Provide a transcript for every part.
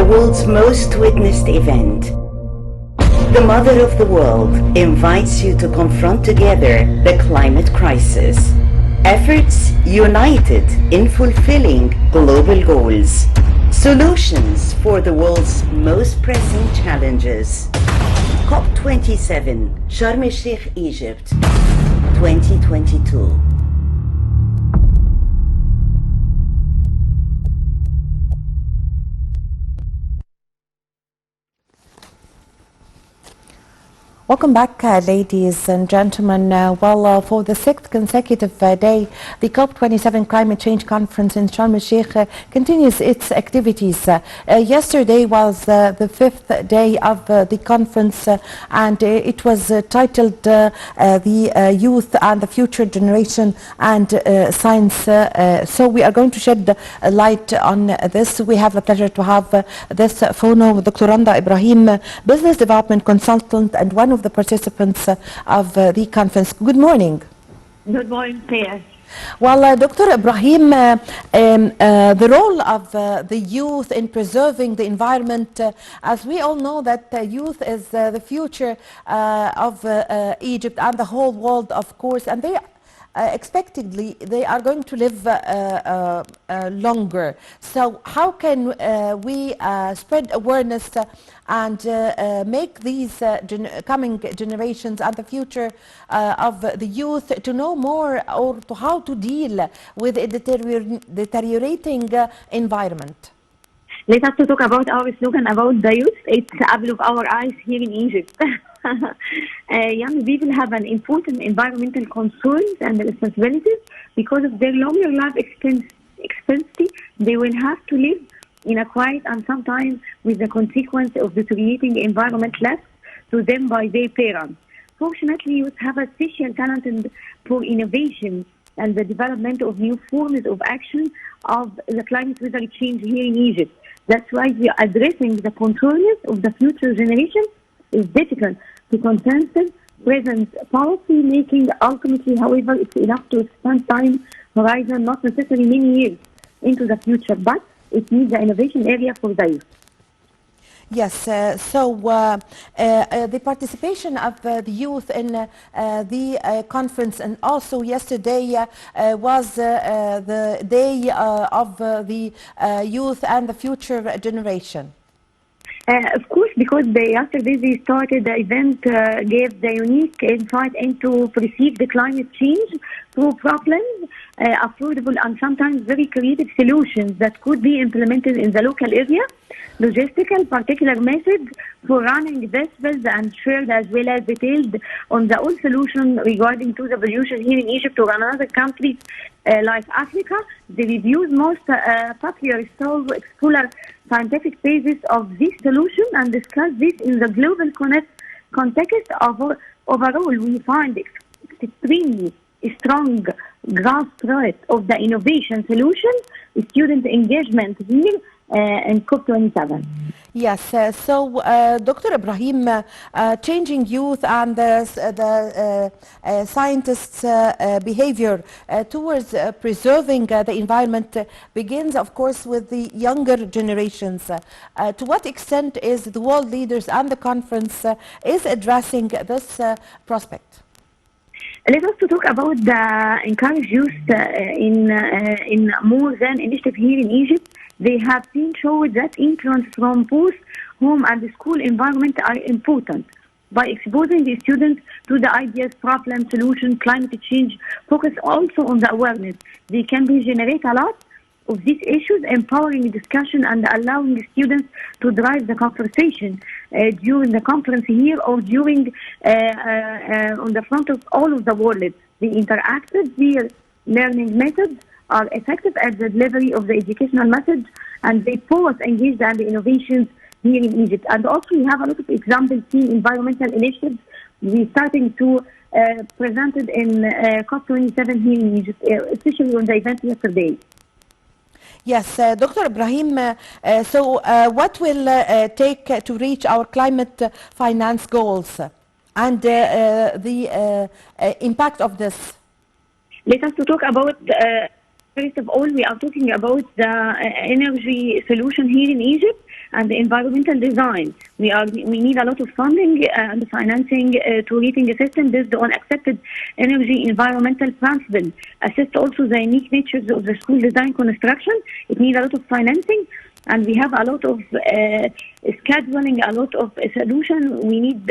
world's most witnessed event. The Mother of the World invites you to confront together the climate crisis. Efforts united in fulfilling global goals. Solutions for the world's most pressing challenges. COP27, Sharm el-Sheikh, Egypt, 2022. Welcome back, ladies and gentlemen. For the sixth consecutive day, the COP27 Climate Change Conference in Sharm el-Sheikh continues its activities. Yesterday was the fifth day of the conference, and it was titled The Youth and the Future Generation and Science. So we are going to shed a light on this. We have the pleasure to have this phono Dr. Randa Ibrahim, Business Development Consultant and one of the participants of the conference. Good morning. Good morning, Pierre. Well, Dr. Ibrahim, the role of the youth in preserving the environment, as we all know that youth is the future of Egypt and the whole world, of course, and they expectedly they are going to live longer. So how can we spread awareness and make these coming generations and the future of the youth to know more or to how to deal with a deteriorating environment? Let us to talk about our slogan about the youth. It's the apple of our eyes here in Egypt. Young people have an important environmental concerns and responsibilities because of their longer life expectancy. They will have to live in a quiet and sometimes with the consequence of deteriorating environment left to them by their parents. Fortunately, youth have a special talent for innovation and the development of new forms of action of the climate weather change here in Egypt. That's why we are addressing the concerns of the future generation is difficult to consensus present policy making. Ultimately, however, it's enough to expand time horizon, not necessarily many years into the future, but it needs the innovation area for the youth. Yes, the participation of the youth in the conference, and also yesterday was the day of the youth and the future generation. Of course, because yesterday they started the event, gave the unique insight into perceive the climate change through problems, affordable and sometimes very creative solutions that could be implemented in the local area, logistical particular methods for running vessels and shared as well as detailed on the old solution regarding to the pollution here in Egypt or another countries like Africa. They reviewed most popular scholar scientific basis of this solution and discuss this in the global context of overall. We find extremely strong grassroots of the innovation solution, student engagement here in COP27. Yes, Dr. Ibrahim, changing youth and the scientists' behavior towards preserving the environment begins, of course, with the younger generations. To what extent is the world leaders and the conference is addressing this prospect? Let us to talk about the encourage youth in more than initiative here in Egypt. They have been showed that influence from both home and school environment are important. By exposing the students to the ideas, problem, solution, climate change, focus also on the awareness. They can generate a lot of these issues, empowering discussion and allowing students to drive the conversation during the conference here or during on the front of all of the world. The interactive, their learning methods are effective at the delivery of the educational message, and they both engage in the innovations here in Egypt. And also we have a lot of examples in environmental initiatives we starting to presented in COP27 here in Egypt, especially on the event yesterday. Yes, Dr. Ibrahim, what will take to reach our climate finance goals and the impact of this? Let us to talk about first of all, we are talking about the energy solution here in Egypt. and the environmental design. We need a lot of funding and financing to rating a system based on accepted energy environmental principles. Assist also the unique natures of the school design construction. It needs a lot of financing, and we have a lot of scheduling, a lot of solution. We need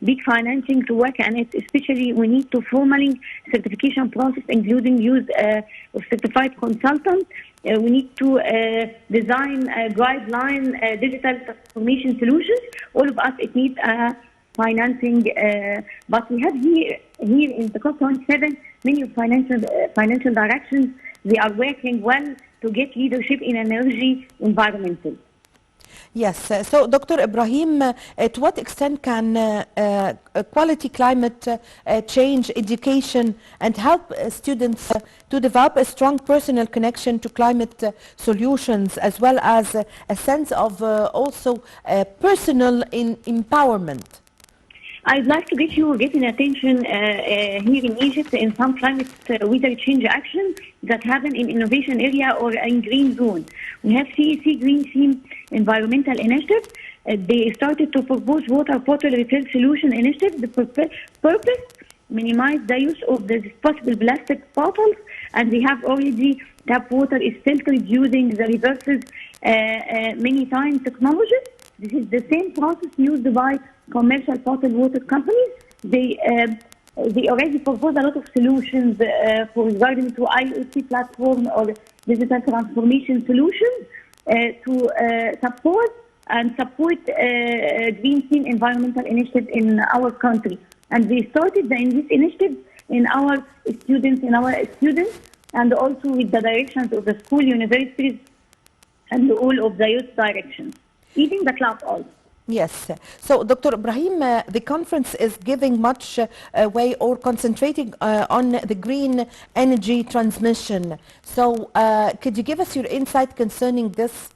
big financing to work on it. Especially, we need to formally certification process, including use of certified consultants. We need to design guideline digital transformation solutions. All of us, it needs financing. But we have here in the COP27 many financial directions. They are working well to get leadership in energy environmental. Yes. So, Dr. Ibrahim, to what extent can quality climate change education and help students to develop a strong personal connection to climate solutions, as well as a sense of also personal empowerment? I'd like to get your attention here in Egypt in some climate weather change actions that happen in innovation area or in green zone. We have CEC Green Theme Environmental Initiative. They started to propose water bottle refill solution initiative. The purpose, minimize the use of the disposable plastic bottles, and we have already tap water is filtered using the reverses many times technologies. This is the same process used by commercial bottled water companies. They already propose a lot of solutions for regarding to IoT platform or digital transformation solutions to support Green Theme Environmental Initiative in our country. And we started this initiative in our students, and also with the directions of the school, universities, and all of the youth directions, even the club also. Yes. So, Dr. Ibrahim, the conference is giving much way or concentrating on the green energy transmission. So, could you give us your insight concerning this?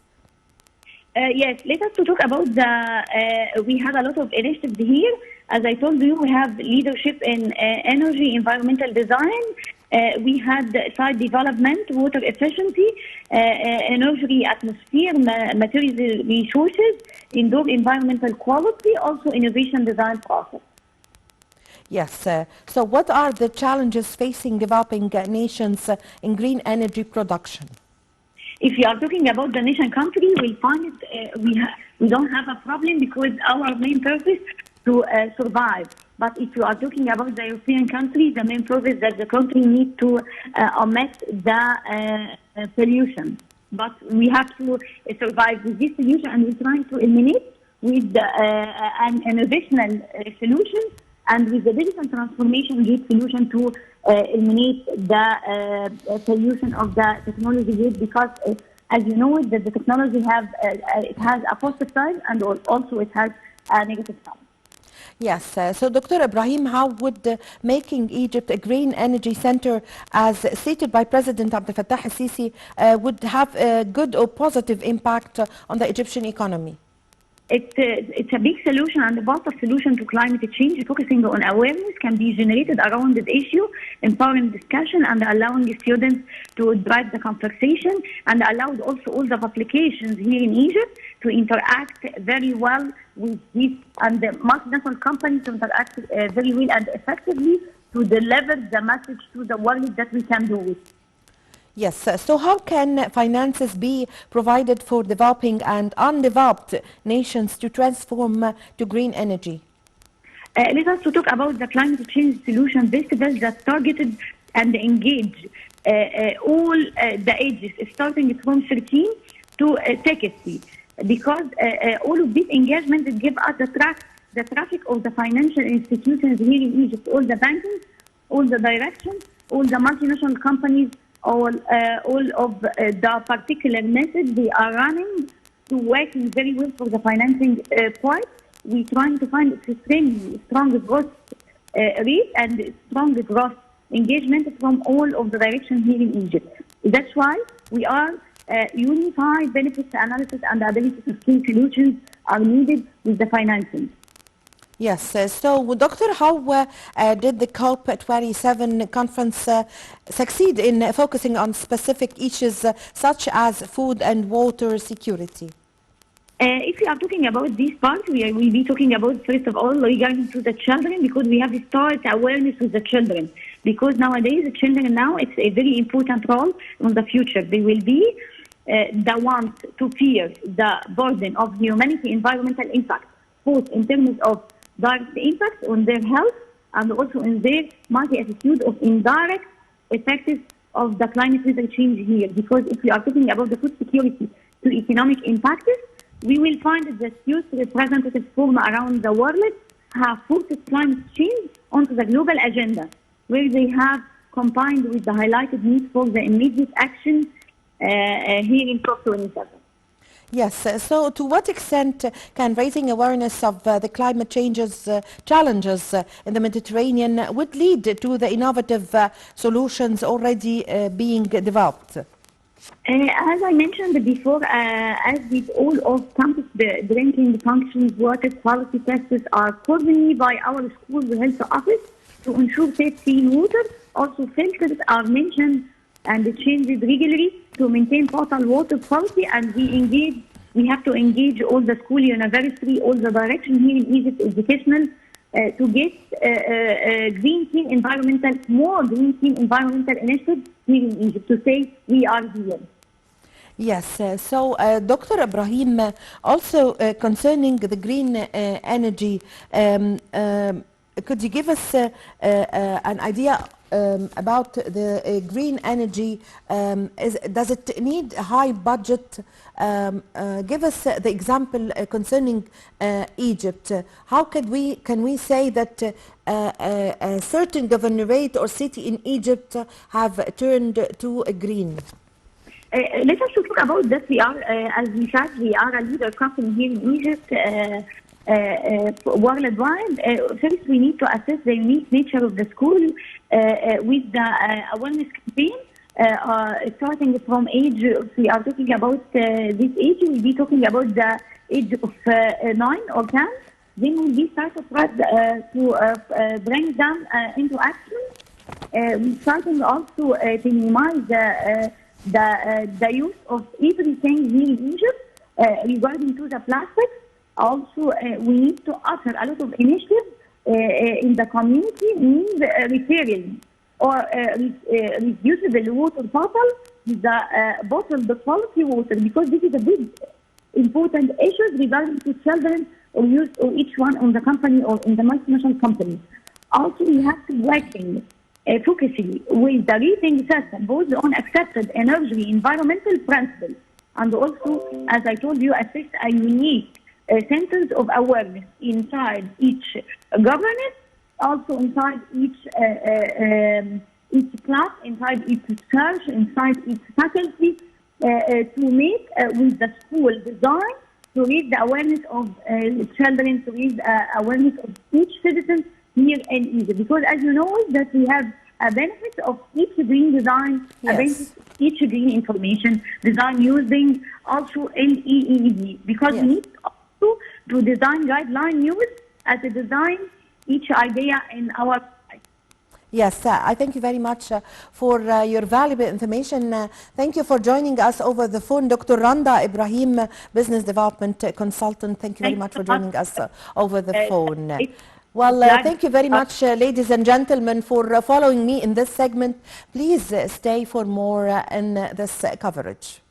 Yes, let us to talk about we have a lot of initiatives here. As I told you, we have leadership in energy, environmental design. We had site development, water efficiency, energy, atmosphere, materials resources, indoor environmental quality, also innovation design process. Yes. So what are the challenges facing developing nations in green energy production? If you are talking about the nation country, we'll find we don't have a problem because our main purpose to survive. But if you are talking about the European countries, the main purpose that the country need to omit the pollution. But we have to survive with this pollution, and we're trying to eliminate with an innovational solution and with the digital transformation gate solution to eliminate the pollution of the technology gate, because as you know that the technology it has a positive side and also it has a negative side. Yes. So, Dr. Ibrahim, how would making Egypt a green energy center, as stated by President Abdel Fattah al-Sisi, would have a good or positive impact on the Egyptian economy? It's a big solution and a positive solution to climate change, focusing on awareness can be generated around this issue, empowering discussion and allowing students to drive the conversation, and allowed also all the publications here in Egypt to interact very well with this, and the multinational companies to interact very well and effectively to deliver the message to the world that we can do it. Yes. So how can finances be provided for developing and undeveloped nations to transform to green energy? Let us to talk about the climate change solution festivals that targeted and engage all the ages, starting from 13 to 60, because all of these engagements give us the traffic of the financial institutions here in Egypt, all the banking, all the directions, all the multinational companies, all of the particular methods they are running to working very well for the financing part. We're trying to find extremely strong growth rate and strong growth engagement from all of the directions here in Egypt. That's why we are unified benefits analysis and the ability to scale solutions are needed with the financing. Yes. So, Doctor, how did the COP27 conference succeed in focusing on specific issues such as food and water security? If we are talking about this part, will be talking about, first of all, regarding to the children, because we have to start awareness with the children. Because nowadays, the children now, it's a very important role in the future. They will be the ones to fear the burden of humanity environmental impact, both in terms of direct impact on their health and also in their multi-attitude of indirect effects of the climate change here. Because if we are talking about the food security to economic impacts, we will find that youth representatives from around the world have put climate change onto the global agenda, where they have combined with the highlighted need for the immediate action here in COP27. Yes, so to what extent can raising awareness of the climate changes challenges in the Mediterranean would lead to the innovative solutions already being developed? As I mentioned before, as with all of campus drinking functions, water quality tests are coordinated by our school health office to ensure safe clean water. Also, filters are mentioned and changed regularly to maintain potable water quality. And we have to engage all the school, university, all the direction here in Egypt educational to get more green team environmental initiatives here in Egypt to say we are here. Yes, so Dr. Ibrahim, also concerning the green energy, could you give us an idea about the green energy? Does it need a high budget? Give us the example concerning Egypt. How can we say that a certain governorate or city in Egypt have turned to a green? Let us talk about that. We are, as we said, we are a leader company here in Egypt worldwide. First, we need to assess the unique nature of the school with the awareness campaign. Starting from age, if we are talking about this age, we'll be talking about the age of 9 or 10. Then we'll be starting to bring them into action. We're starting also to minimize the use of everything here in Egypt regarding to the plastics. Also, we need to offer a lot of initiatives in the community, means repairing or reusable water bottle, the bottled quality water, because this is a big important issue regarding to children or youth or each one on the company or in the multinational company. Also, we have to working focusing with the rating system, both on accepted energy environmental principles, and also, as I told you, assist a unique centers of awareness inside each governance, also inside each class, inside each church, inside each faculty, to make with the school design to raise the awareness of children, to raise awareness of each citizen here in Egypt. Because as you know, that we have a benefit of each green design, yes, a benefit of each green information design using also LEED, because yes, we need also to design guideline use as a design each idea in our. Yes, I thank you very much for your valuable information. Thank you for joining us over the phone, Dr. Randa Ibrahim, Business Development Consultant. Thank you very much for joining us over the phone. Well, thank you very much, ladies and gentlemen, for following me in this segment. Please stay for more in this coverage.